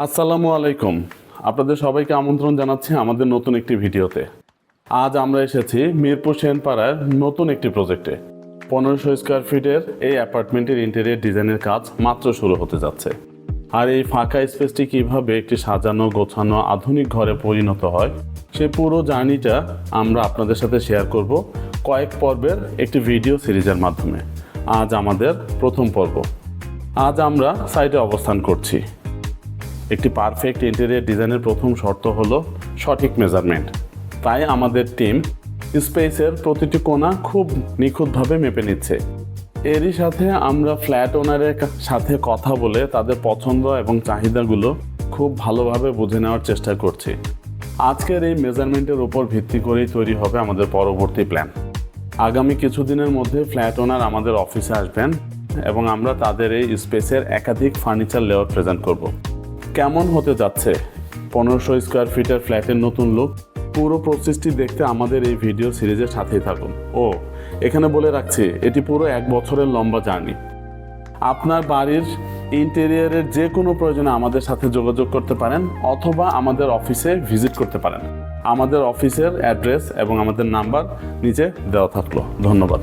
আসসালামু আলাইকুম। আপনাদের সবাইকে আমন্ত্রণ জানাচ্ছি আমাদের নতুন একটি ভিডিওতে। আজ আমরা এসেছি মিরপুর সেনপাড়ার নতুন একটি প্রজেক্টে। 1500 স্কোয়ার ফিটের এই অ্যাপার্টমেন্টের ইন্টেরিয়র ডিজাইনের কাজ মাত্র শুরু হতে যাচ্ছে। আর এই ফাঁকা স্পেসটি কীভাবে একটি সাজানো গোছানো আধুনিক ঘরে পরিণত হয় সেই পুরো জার্নিটা আমরা আপনাদের সাথে শেয়ার করব কয়েক পর্বের একটি ভিডিও সিরিজের মাধ্যমে। আজ আমাদের প্রথম পর্ব। আজ আমরা সাইটে অবস্থান করছি। একটি পারফেক্ট ইন্টেরিয়র ডিজাইনের প্রথম শর্ত হলো সঠিক মেজারমেন্ট। তাই আমাদের টিম স্পেসের প্রতিটি কোণা খুব নিখুঁতভাবে মেপে নিচ্ছে। এরই সাথে আমরা ফ্ল্যাট ওনারের সাথে কথা বলে তাদের পছন্দ এবং চাহিদাগুলো খুব ভালোভাবে বুঝে নেওয়ার চেষ্টা করছি। আজকের এই মেজারমেন্টের উপর ভিত্তি করেই তৈরি হবে আমাদের পরবর্তী প্ল্যান। আগামী কিছুদিনের মধ্যে ফ্ল্যাট ওনার আমাদের অফিসে আসবেন এবং আমরা তাদের এই স্পেসের একাধিক ফার্নিচার লেআউট প্রেজেন্ট করব। কেমন হতে যাচ্ছে 1500 স্কোয়ার ফিটের ফ্ল্যাটের নতুন লুক, পুরো প্রসেসটি দেখতে আমাদের এই ভিডিও সিরিজের সাথেই থাকুন। এখানে বলে রাখছি, এটি পুরো 1 বছরের লম্বা জার্নি। আপনার বাড়ির ইন্টেরিয়রের যে কোনো প্রয়োজনে আমাদের সাথে যোগাযোগ করতে পারেন অথবা আমাদের অফিসে ভিজিট করতে পারেন। আমাদের অফিসের অ্যাড্রেস এবং আমাদের নাম্বার নিচে দেওয়া থাকলো। ধন্যবাদ।